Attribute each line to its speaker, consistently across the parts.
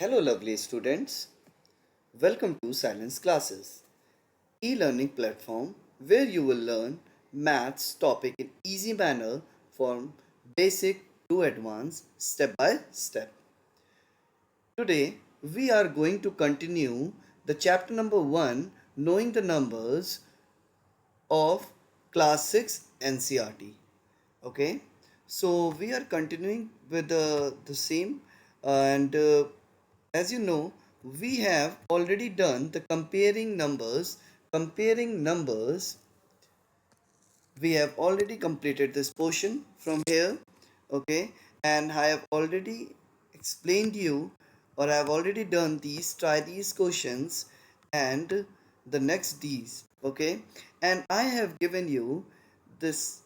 Speaker 1: Hello, lovely students. Welcome to Silence Classes, e-learning platform where you will learn maths topic in easy manner from basic to advanced step by step. Today, we are going to continue the chapter number 1, knowing the numbers of class 6 NCRT. Okay, so we are continuing with the same and as you know, we have already done the comparing numbers. We have already completed this portion from here. Okay, and I have already explained you, or I have already done these, try these questions and the next these. Okay, and I have given you this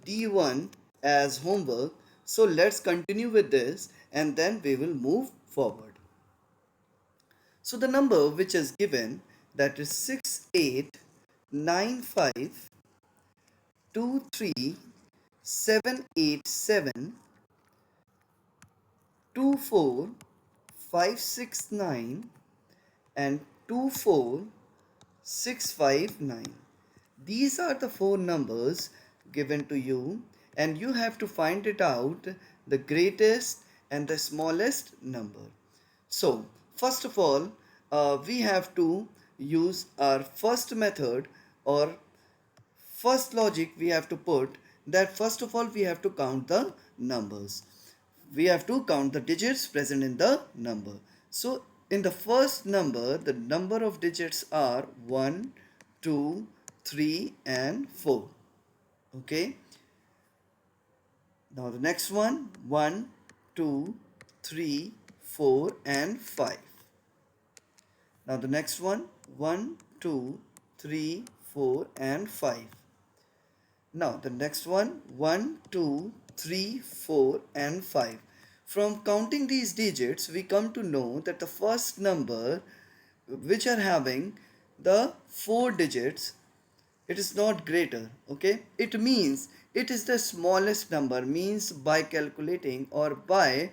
Speaker 1: D1 as homework. So let's continue with this and then we will move forward. So the number which is given, that is 689523 787 24569 and 24659. These are the four numbers given to you, and you have to find it out, the greatest and the smallest number. So first of all, we have to use our first method, or first logic we have to put, that first of all we have to count the numbers. We have to count the digits present in the number. So in the first number, the number of digits are 1, 2, 3 and 4. Okay, now the next one, 1, 2, 3, 4 and 5. Now the next one, 1, 2, 3, 4 and 5. Now the next one, 1, 2, 3, 4 and 5. From counting these digits, we come to know that the first number which are having the 4 digits, it is not greater. Okay, it means it is the smallest number. Means by calculating or by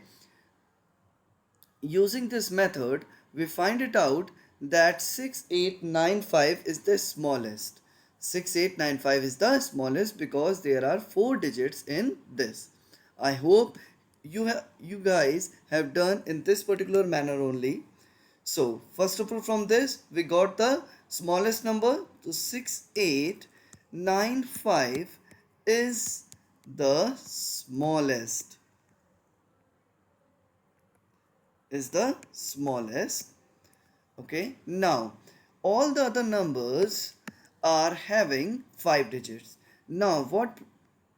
Speaker 1: using this method, we find it out that 6895 is the smallest. 6895 is the smallest because there are 4 digits in this. I hope you guys have done in this particular manner only. So first of all, from this we got the smallest number. So 6895 is the smallest. Okay, now all the other numbers are having 5 digits. Now what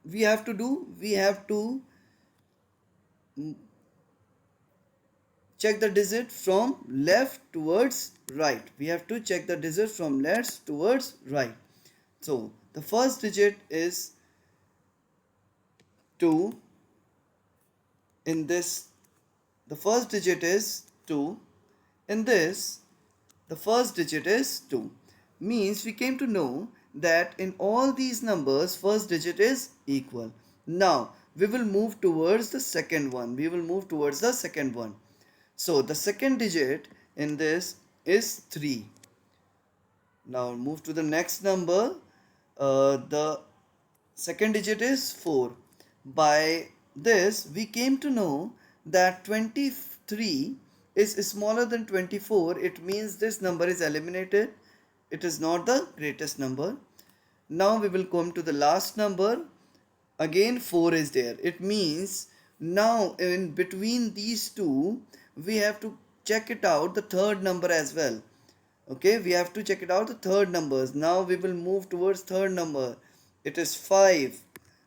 Speaker 1: we have to do, we have to check the digit from left towards right. We have to check the digit from left towards right. So the first digit is 2. In this, the first digit is 2. In this, the first digit is 2. Means we came to know that in all these numbers, first digit is equal. Now we will move towards the second one. So the second digit in this is 3. Now move to the next number. The second digit is 4. By this we came to know that 23 is smaller than 24. It means this number is eliminated. It is not the greatest number. Now we will come to the last number. Again 4 is there. It means now in between these two we have to check it out the third number as well. Okay, we have to check it out the third numbers. Now we will move towards third number. It is 5.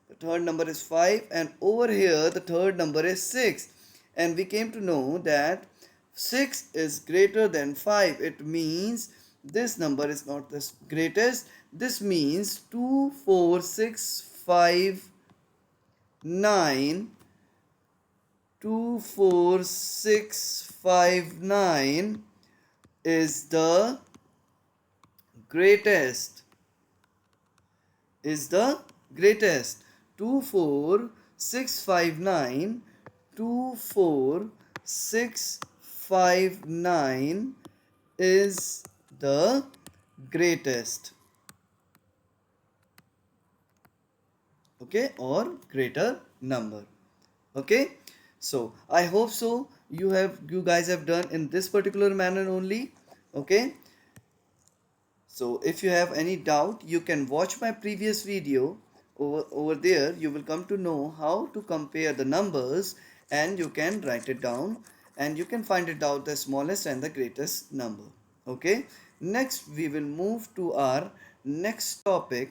Speaker 1: The third number is 5, and over here the third number is 6. And we came to know that 6 is greater than 5. It means this number is not the greatest. This means 2, 4, 6, 5, 9. 2, 4, 6, 5, 9 is the greatest. 2, 4, 6, 5, 9. 2, 4, 6, 4859 is the greatest, okay, or greater number. Okay, so I hope so you guys have done in this particular manner only. Okay, so if you have any doubt, you can watch my previous video. Over there you will come to know how to compare the numbers, and you can write it down, and you can find it out the smallest and the greatest number. Okay, next we will move to our next topic,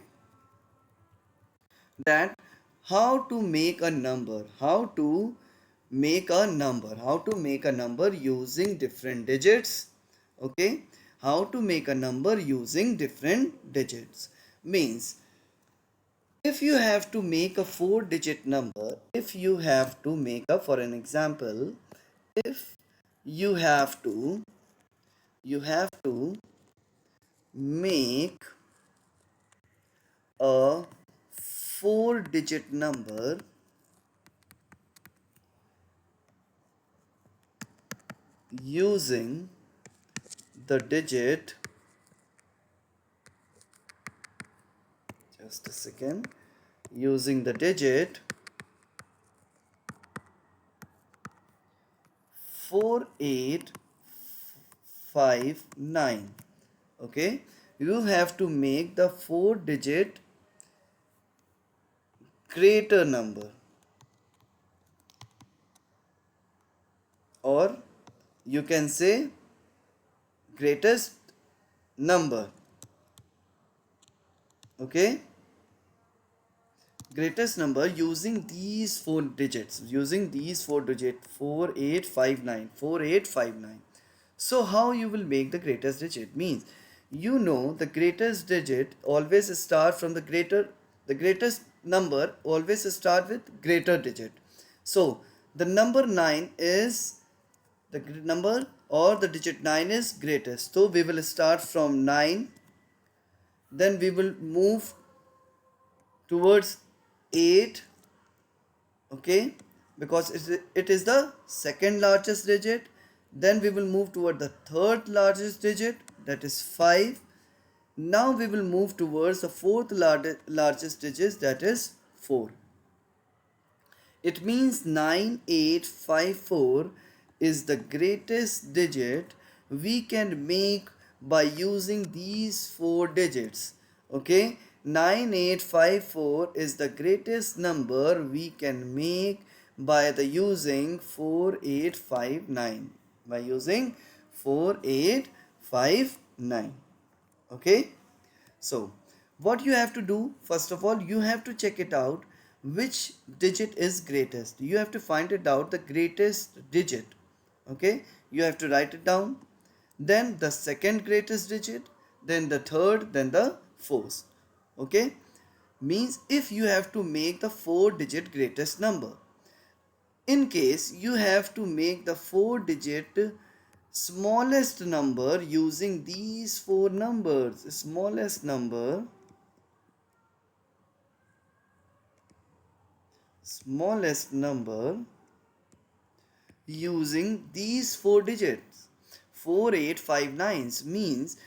Speaker 1: that how to make a number, how to make a number using different digits. Okay, how to make a number using different digits means, if you have to make a 4-digit number, if you have to make a, for an example, if you have to make a 4-digit number using the digit, just a second, using the digit 4859. Okay, you have to make the 4-digit greater number, or you can say greatest number. Okay, greatest number using these 4 digits, 4859. So how you will make the greatest digit means, the greatest digit always start from the greatest number always start with greater digit. So the number 9 is number, or the digit 9 is greatest, so we will start from 9, then we will move towards 8. Okay, because it is the second largest digit. Then we will move toward the third largest digit, that is 5. Now we will move towards the fourth largest digit, that is 4. It means 9854 is the greatest digit we can make by using these 4 digits. Okay, 9854 is the greatest number we can make by the using 4859. By using 4859. Okay, so what you have to do, first of all, you have to check it out which digit is greatest. You have to find it out the greatest digit. Okay, you have to write it down, then the second greatest digit, then the third, then the fourth. Okay, means if you have to make the 4-digit greatest number, in case you have to make the 4-digit smallest number using these 4 numbers, smallest number using these 4 digits, 4859 means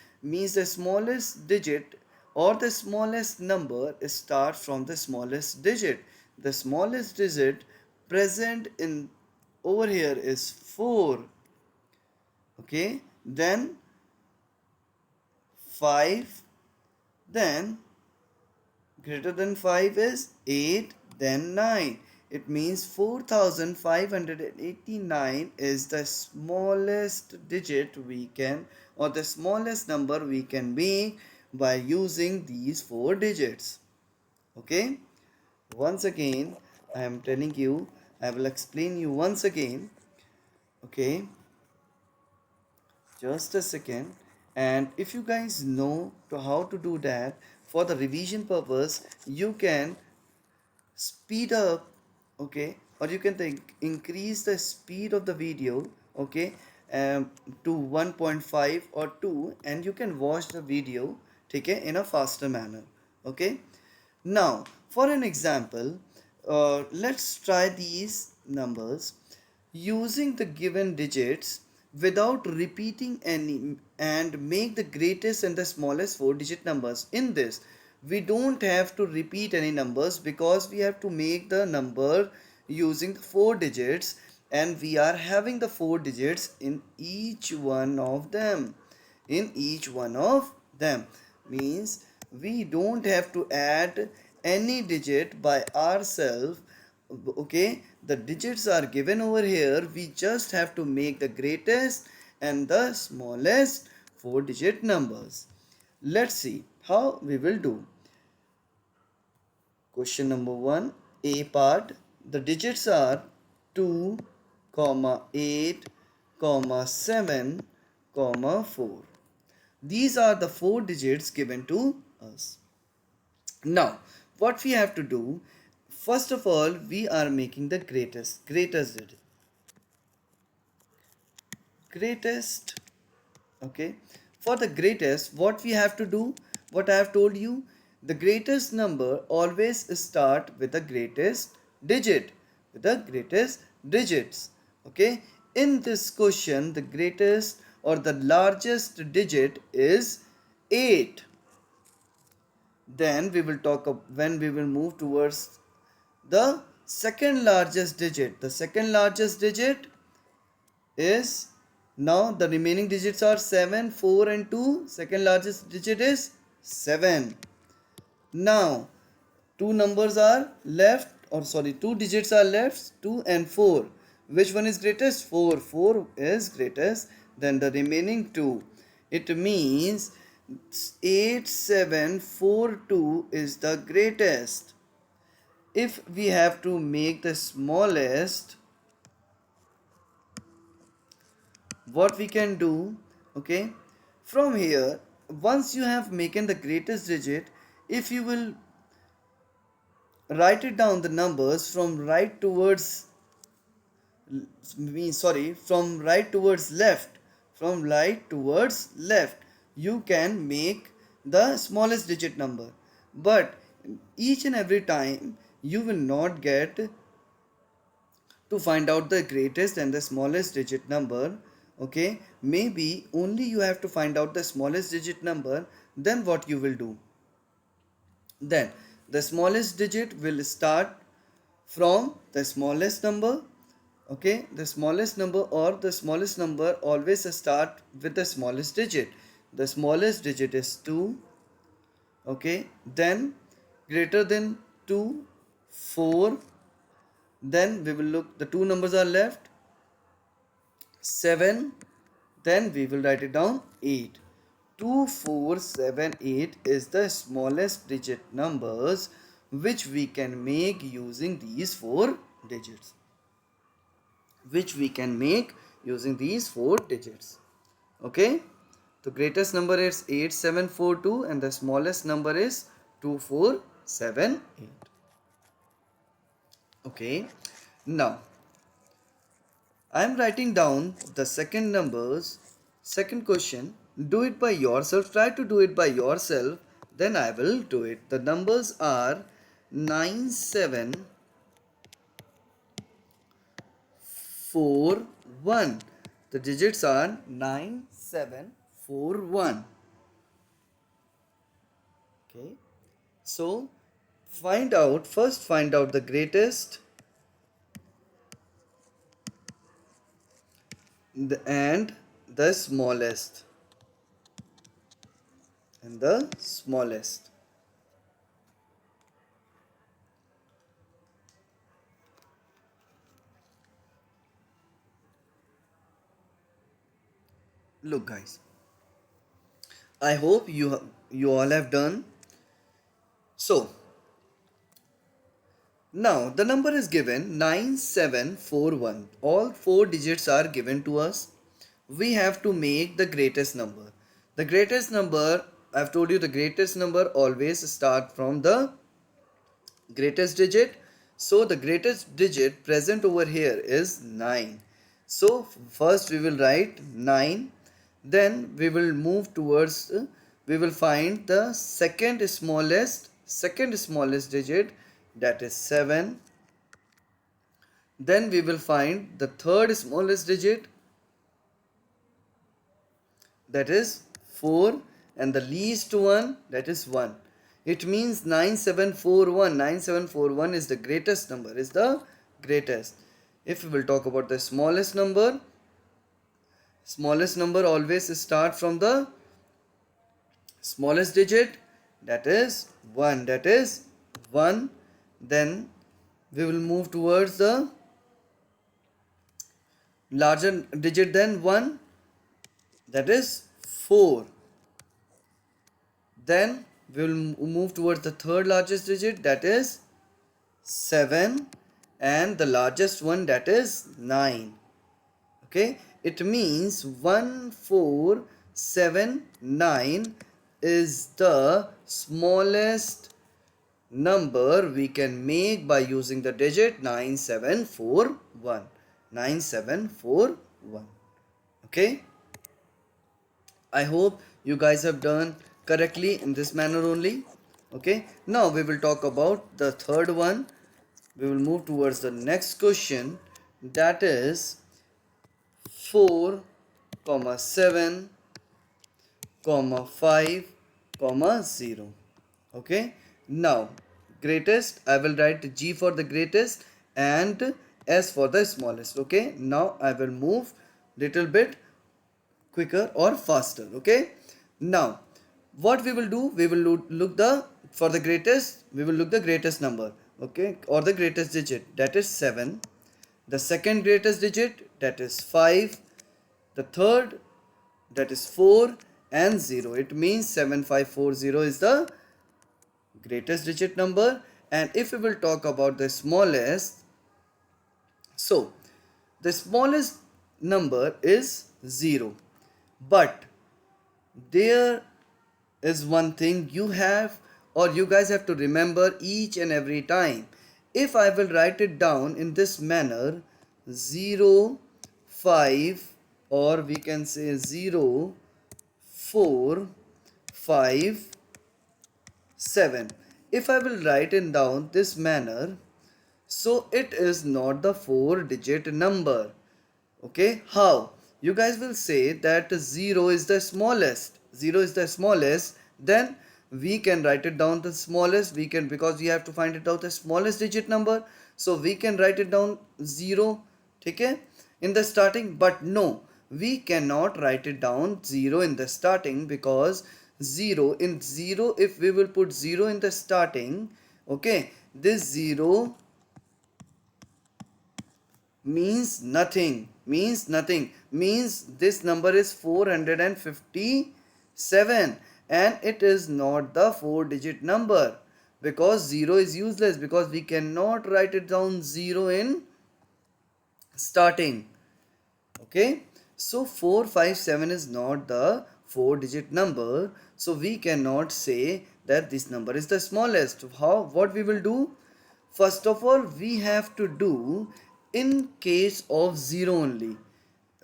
Speaker 1: the smallest digit or the smallest number starts from the smallest digit. The smallest digit present in over here is 4. Okay, then 5, then greater than 5 is 8, then 9. It means 4589 is the smallest digit we can, or the smallest number we can make by using these 4 digits. Okay, once again I am telling you, I will explain you once again. Okay, just a second. And if you guys know how to do that, for the revision purpose, you can speed up, okay, or you can increase the speed of the video, okay, to 1.5 or 2, and you can watch the video, okay, in a faster manner. Okay, now for an example, let's try these numbers using the given digits. without repeating any and make the greatest and the smallest 4-digit numbers. In this, we don't have to repeat any numbers because we have to make the number using the 4 digits, and we are having the 4 digits in each one of them. In each one of them means we don't have to add any digit by ourselves. Okay, the digits are given over here, we just have to make the greatest and the smallest 4-digit numbers. Let's see how we will do. Question number 1, A part. The digits are 2, comma 8, comma 7, comma 4. These are the 4 digits given to us. Now, what we have to do, first of all, we are making the greatest digit. Greatest, okay. For the greatest, what we have to do, what I have told you, the greatest number always start with the greatest digit, with the greatest digits, okay. In this question, the greatest or the largest digit is 8. Then we will talk when we will move towards the second largest digit. The second largest digit is, now the remaining digits are 7, 4 and 2. Second largest digit is 7. Now two numbers are left, or sorry, two digits are left, 2 and 4. Which one is greatest? 4. 4 is greatest than the remaining 2. It means 8742 is the greatest. If we have to make the smallest, what we can do, okay, from here, once you have making the greatest digit, if you will write it down the numbers from right towards from right towards left, from right towards left, you can make the smallest digit number. But each and every time you will not get to find out the greatest and the smallest digit number, okay. Maybe only you have to find out the smallest digit number. Then what you will do, then the smallest digit will start from the smallest number, okay. The smallest number, or the smallest number always start with the smallest digit. The smallest digit is 2, okay. Then greater than 2, 4. Then we will look, the two numbers are left, 7. Then we will write it down, 8. 2, 4, 7, 8 is the smallest digit numbers which we can make using these 4 digits. Which we can make using these 4 digits. Okay. The greatest number is 8742 and the smallest number is 2478. Okay. Now I am writing down the second numbers. Second question, do it by yourself. Try to do it by yourself. Then I will do it. The numbers are 9741. The digits are 9741. Okay. So first find out the greatest and the smallest. And the smallest. Look guys, I hope you all have done. So now the number is given 9741. All 4 digits are given to us. We have to make the greatest number. The greatest number, I've told you, the greatest number always start from the greatest digit. So the greatest digit present over here is 9. So first we will write 9. Then we will move towards we will find the second smallest digit, that is 7. Then we will find the third smallest digit, that is 4, and the least one, that is 1. It means 9741. 9741 is the greatest number, is the greatest. If we will talk about the smallest number always start from the smallest digit, that is 1. That is 1. Then we will move towards the larger digit than 1, that is 4. Then we will move towards the third largest digit, that is 7, and the largest one, that is 9. Okay, it means 1479 is the smallest number we can make by using the digit 9741. 9741. Okay, I hope you guys have done correctly in this manner only. Okay, now we will talk about the third one. We will move towards the next question, that is 4, 7, 5, 0. Okay, now greatest, I will write G for the greatest and S for the smallest. Okay, now I will move little bit quicker or faster. Okay, now what we will do, we will look the, for the greatest, we will look the greatest number, okay, or the greatest digit, that is 7. The second greatest digit, that is 5. The third, that is 4, and 0. It means 7540 is the greatest digit number. And if we will talk about the smallest, so the smallest number is 0. But there is one thing you have, or you guys have to remember each and every time. If I will write it down in this manner, 0, 5, or we can say 0, 4, 5, 7. If I will write it down this manner, so it is not the 4-digit number. Okay, how? You guys will say that 0 is the smallest. 0 is the smallest. Then we can write it down the smallest. We can, because we have to find it out the smallest digit number. So we can write it down 0. Okay, in the starting. But no, we cannot write it down 0 in the starting, because 0, if we will put 0 in the starting, okay, this 0 means nothing, means this number is 457, and it is not the 4-digit number, because 0 is useless, because we cannot write it down 0 in starting. Okay, so 457 is not the 4-digit number, so we cannot say that this number is the smallest. How? What we will do? First of all, we have to do in case of 0 only.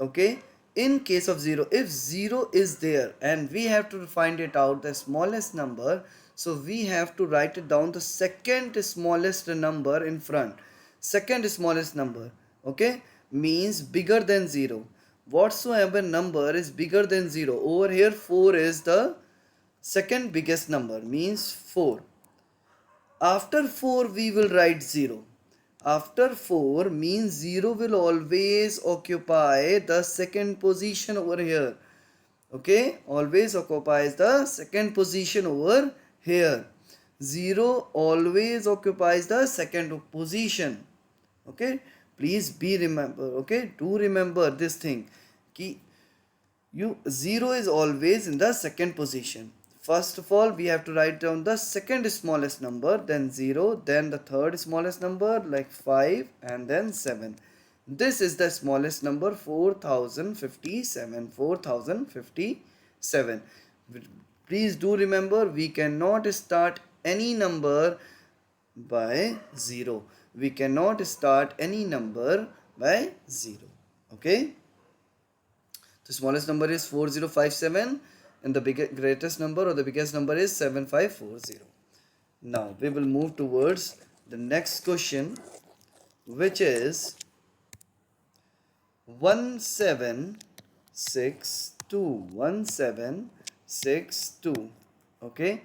Speaker 1: Okay, in case of 0, if 0 is there and we have to find it out the smallest number, so we have to write it down the second smallest number in front. Second smallest number, okay, means bigger than 0. Whatsoever number is bigger than 0, over here 4 is the second biggest number, means 4. After 4 we will write 0. After 4 means 0 will always occupy the second position over here. Okay, always occupies the second position over here. 0 always occupies the second position. Okay, please be remember. Okay, do remember this thing. Ki 0 is always in the second position. First of all, we have to write down the second smallest number, then 0, then the third smallest number like 5, and then 7. This is the smallest number, 4057. 4057. Please do remember, we cannot start any number by 0. We cannot start any number by 0. Okay. The smallest number is 4057. And the greatest number or the biggest number is 7540. Now we will move towards the next question, which is 176 21762. Okay,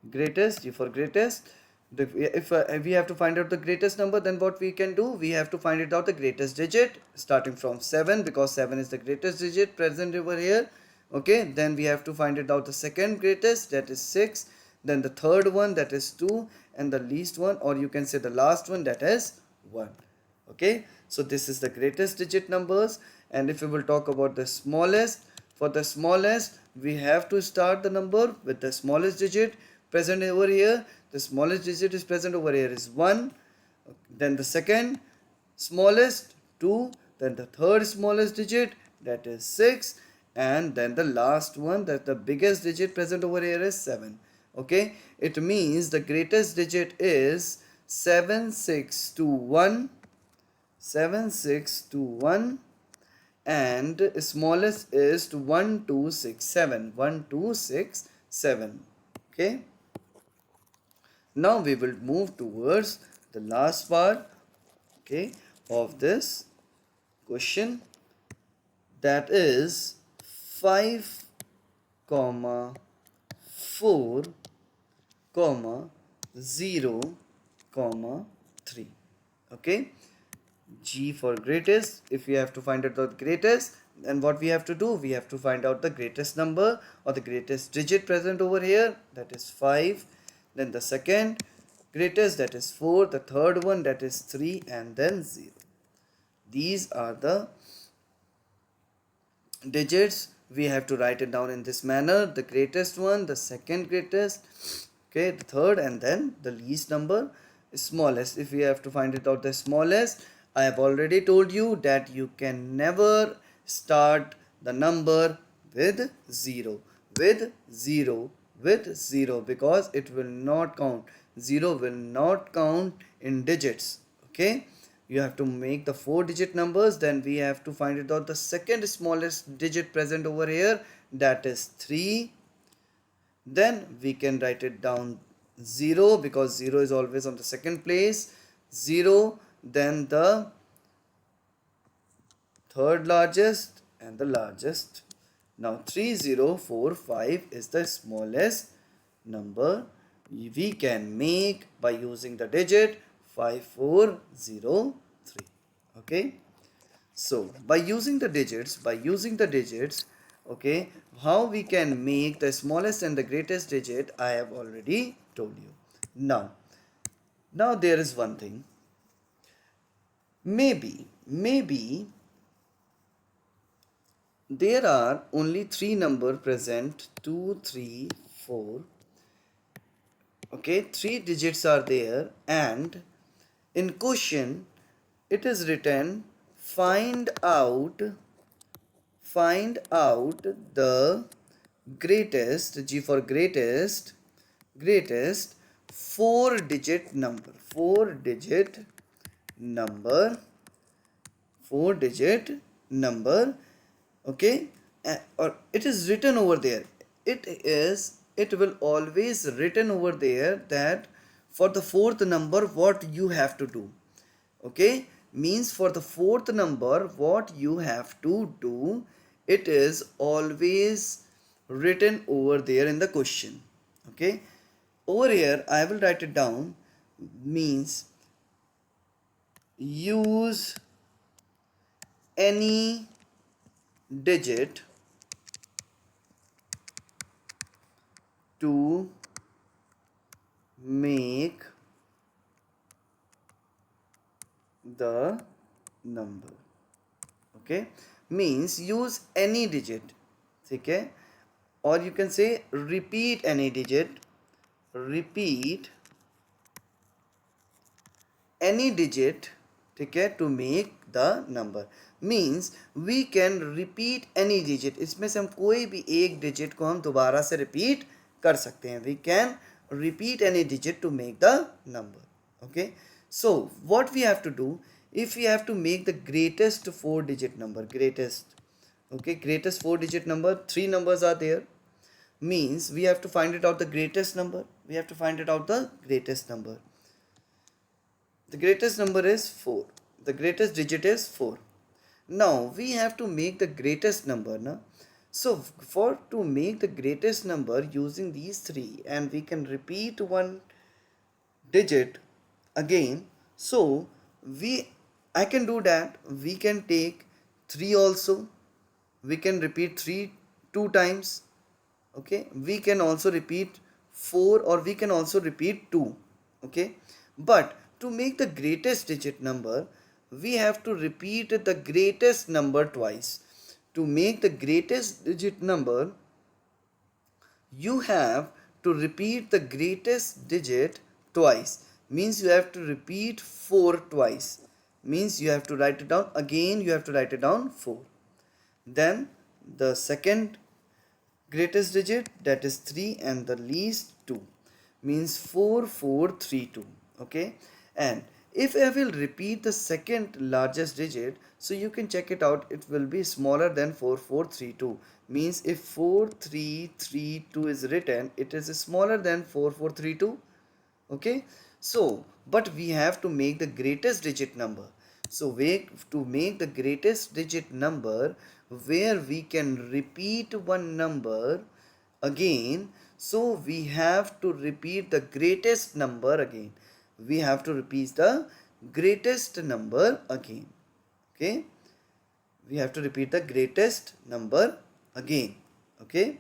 Speaker 1: greatest, G for greatest. If we have to find out the greatest number, then what we can do, we have to find it out the greatest digit starting from 7, because 7 is the greatest digit present over here. Okay, then we have to find it out the second greatest, that is 6, then the third one, that is 2, and the least one, or you can say the last one, that is 1. Okay, so this is the greatest digit numbers. And if we will talk about the smallest, for the smallest we have to start the number with the smallest digit present over here. The smallest digit is present over here is 1, then the second smallest 2, then the third smallest digit, that is 6, and then the last one, that the biggest digit present over here is 7. Okay, it means the greatest digit is 7621, 7621, and smallest is to 1267, 1267. Okay, now we will move towards the last part, okay, of this question, that is 5 comma 4 comma 0 comma 3. Okay, G for greatest. If we have to find out the greatest, then what we have to do, we have to find out the greatest number or the greatest digit present over here, that is 5, then the second greatest, that is 4, the third one, that is 3, and then 0. These are the digits. We have to write it down in this manner: the greatest one, the second greatest, okay, the third, and then the least number, smallest. If we have to find it out the smallest, I have already told you that you can never start the number with 0, with 0, because it will not count. 0 will not count in digits. Okay, you have to make the 4-digit numbers. Then we have to find it out the second smallest digit present over here, that is 3. Then we can write it down 0, because 0 is always on the second place. 0, then the third largest and the largest. Now 3045 is the smallest number we can make by using the digit 5403. Okay, so by using the digits, okay, how we can make the smallest and the greatest digit, I have already told you. Now there is one thing. Maybe there are only 3 numbers present, 2, 3, 4. Okay, 3 digits are there, and in question it is written find out the greatest, G for greatest, 4-digit number, 4-digit number. Okay, or it is written over there, it will always written over there that for the 4th number what you have to do. Okay, means for the 4th number what you have to do, it is always written over there in the question. Okay, over here I will write it down, means use any digit to make the number. Okay, means use any digit. Okay, or you can say repeat any digit, ठीक है, to make the number. Means we can repeat any digit, इसमें से हम कोई भी एक digit को हम दोबारा से रिपीट कर सकते हैं. We can repeat any digit to make the number. Okay, so what we have to do, if we have to make the greatest 4-digit number, greatest 4-digit number, 3 numbers are there, means we have to find it out the greatest number. The greatest number is 4. The greatest digit is 4. Now we have to make the greatest number. Na? So for to make the greatest number using these three, and we can repeat one digit again. So we I can do that. We can take 3 also. We can repeat 3 two times. Okay, we can also repeat 4, or we can also repeat 2. Okay, but to make the greatest digit number, we have to repeat the greatest number twice. To make the greatest digit number, you have to repeat the greatest digit twice. Means you have to repeat 4 twice. Means you have to write it down again. You have to write it down 4. Then the second greatest digit, that is 3, and the least 2, means 4432. Okay, and if I will repeat the second largest digit, so you can check it out, it will be smaller than 4432. Means if 4332 is written, it is smaller than 4432. Okay, so but we have to make the greatest digit number. So to make the greatest digit number, where we can repeat one number again, so we have to repeat the greatest number again. We have to repeat the greatest number again. Okay, we have to repeat the greatest number again. Okay,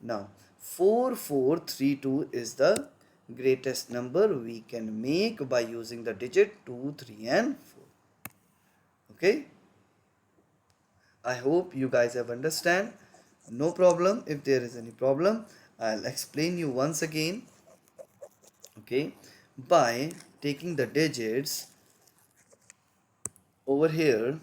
Speaker 1: now 4432 is the greatest number we can make by using the digit 2, 3 and 4. Okay, I hope you guys have understand. No problem. If there is any problem, I'll explain you once again. Okay, by taking the digits over here.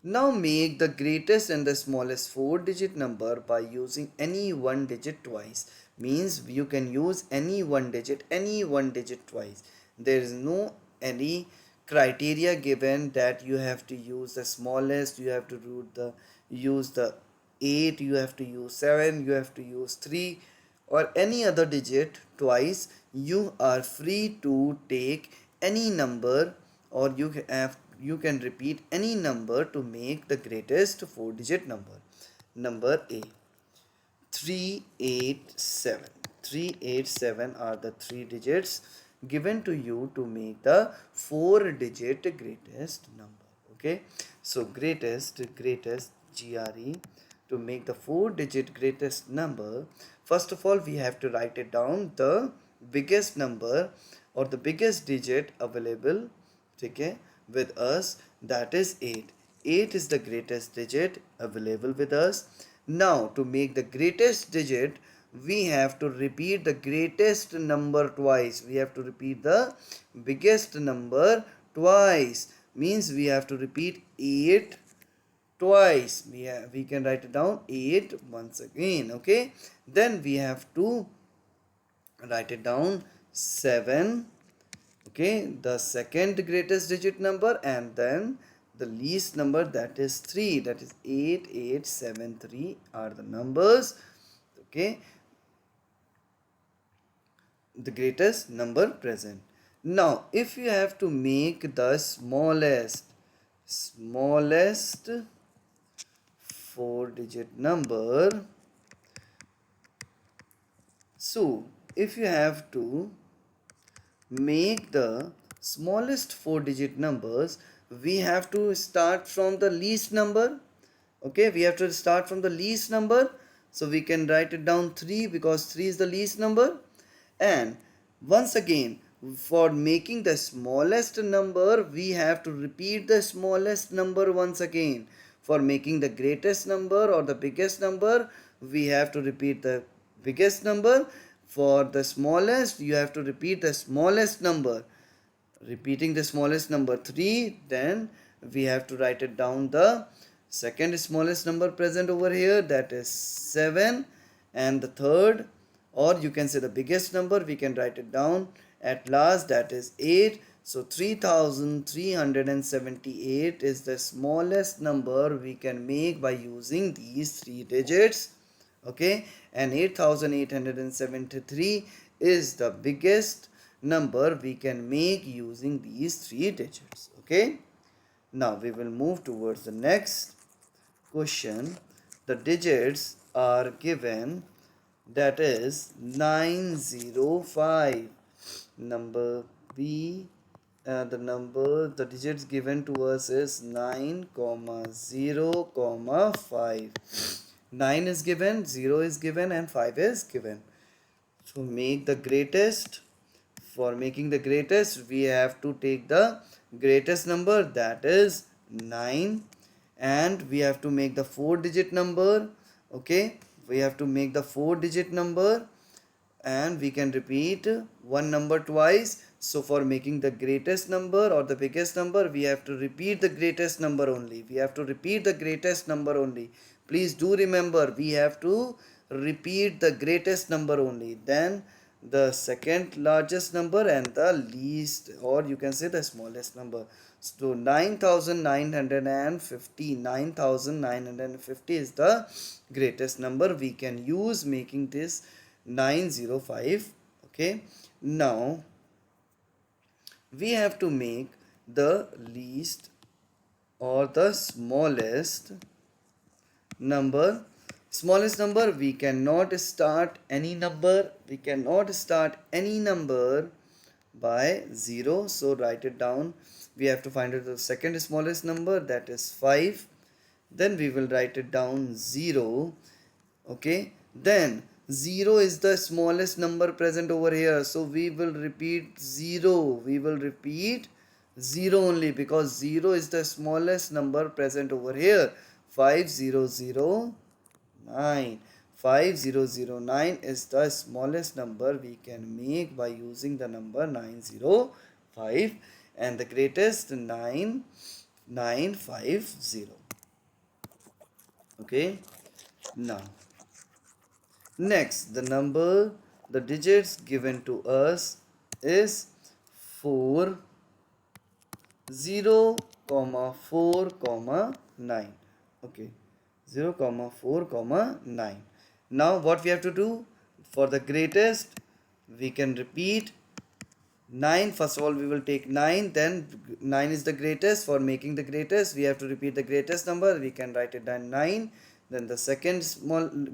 Speaker 1: Now make the greatest and the smallest 4-digit number by using any one digit twice. Means you can use any one digit twice. There is no any criteria given that you have to use the smallest, you have to use the 8, you have to use 7, you have to use 3, or any other digit twice. You are free to take any number, or you can repeat any number to make the greatest 4-digit number. Number A, 387. 387 are the 3 digits given to you to make the 4-digit greatest number. Okay, so greatest GRE, to make the 4-digit greatest number, first of all we have to write it down the biggest number or the biggest digit available, okay, with us, that is 8. 8 is the greatest digit available with us. Now to make the greatest digit, we have to repeat the greatest number twice. We have to repeat the biggest number twice. Means we have to repeat 8 twice. We can write it down 8 once again. Okay, then we have to write it down 7. Okay, the second greatest digit number, and then the least number, that is 3, that is 8873 are the numbers. Okay, the greatest number present. Now if you have to make the smallest 4-digit number, so if you have to make the smallest 4-digit numbers, we have to start from the least number. Okay, we have to start from the least number. So we can write it down 3, because 3 is the least number. And once again, for making the smallest number, we have to repeat the smallest number once again. For making the greatest number or the biggest number, we have to repeat the biggest number. For the smallest, you have to repeat the smallest number. Repeating the smallest number 3, then we have to write it down the second smallest number present over here, that is 7, and the third, or you can say the biggest number, we can write it down at last, that is 8. So 3378 is the smallest number we can make by using these 3 digits. Okay, and 8873 is the biggest number we can make using these 3 digits. Okay, now we will move towards the next question. the digits are given, that is 905. Number B, the digits given to us is 9 comma 0 comma 5. 9 is given, 0 is given, and 5 is given. So make the greatest. For making the greatest, we have to take the greatest number, that is 9, and we have to make the 4-digit number. Okay, we have to make the 4-digit number, and we can repeat one number twice. So for making the greatest number or the biggest number, we have to repeat the greatest number only. We have to repeat the greatest number only. Please do remember, we have to repeat the greatest number only, then the second largest number, and the least, or you can say the smallest number. So 9950, 9950 is the greatest number we can use, making this 905. Okay, now we have to make the least or the smallest number. We cannot start any number, by 0, so write it down. We have to find out the second smallest number, that is 5. Then we will write it down 0. Okay, then 0 is the smallest number present over here, so we will repeat 0. We will repeat 0 only, because 0 is the smallest number present over here. 5009. 5009 is the smallest number we can make by using the number 905, and the greatest 9950. Okay, now next, the digits given to us is 4, 0, comma 4, comma 9. Okay, 0, comma 4, comma 9. Now what we have to do for the greatest, we can repeat 9. First of all, we will take 9, then 9 is the greatest. For making the greatest, we have to repeat the greatest number. We can write it down 9. Then the second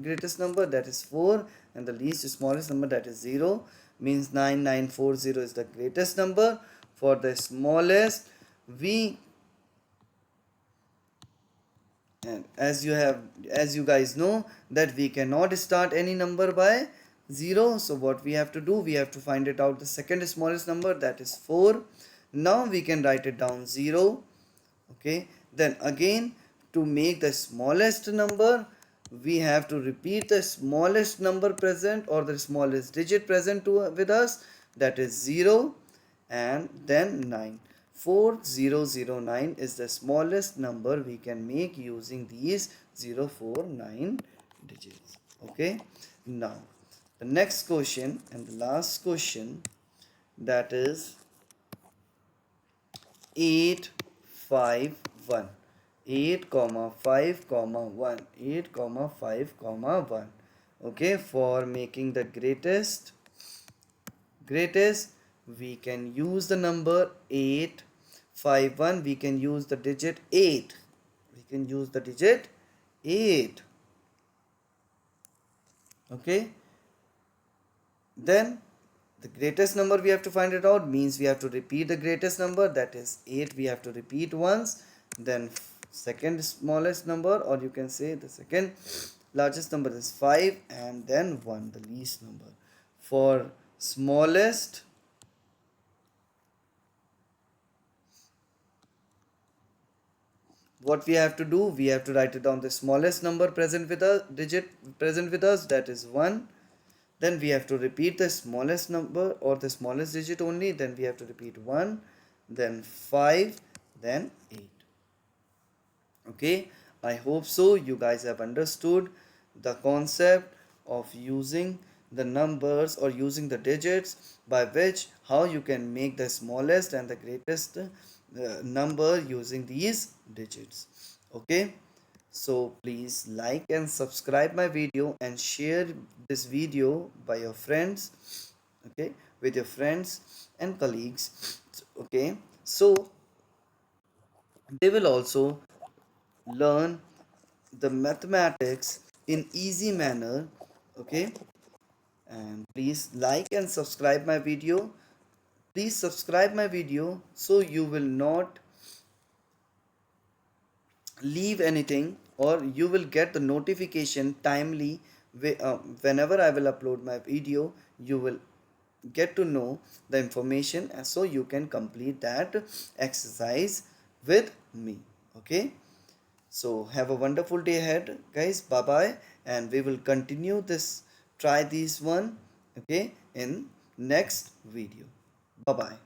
Speaker 1: greatest number, that is 4, and the least smallest number, that is 0. Means 9940 is the greatest number. For the smallest, we, and as you guys know, that we cannot start any number by 0. So what we have to do, we have to find it out the second smallest number, that is 4. Now we can write it down 0. Okay, then again, to make the smallest number, we have to repeat the smallest number present, or the smallest digit present with us, that is 0, and then 9. 4009 is the smallest number we can make using these 049 digits. Okay, now the next question and the last question, that is 851. 8 comma 5 comma 1. 8 comma 5 comma 1. Okay, for making the greatest, we can use the number 851. We can use the digit 8. We can use the digit 8. Okay, then the greatest number we have to find it out, means we have to repeat the greatest number, that is 8. We have to repeat once, then second smallest number, or you can say the second largest number, is 5, and then 1, the least number. For smallest, what we have to do, we have to write it down the smallest number present with us, that is 1. Then we have to repeat the smallest number or the smallest digit only, then we have to repeat 1, then 5, then 8. Okay, I hope so you guys have understood the concept of using the numbers or using the digits, by which how you can make the smallest and the greatest number using these digits. Okay, so please like and subscribe my video and share this video by your friends. Okay, with your friends and colleagues. Okay, so they will also learn the mathematics in easy manner. Okay, and please like and subscribe my video. Please subscribe my video so you will not leave anything, or you will get the notification timely. Whenever I will upload my video, you will get to know the information, so you can complete that exercise with me. Okay, so have a wonderful day ahead, guys. Bye bye, and we will continue this, try these one, okay, in next video. Bye bye.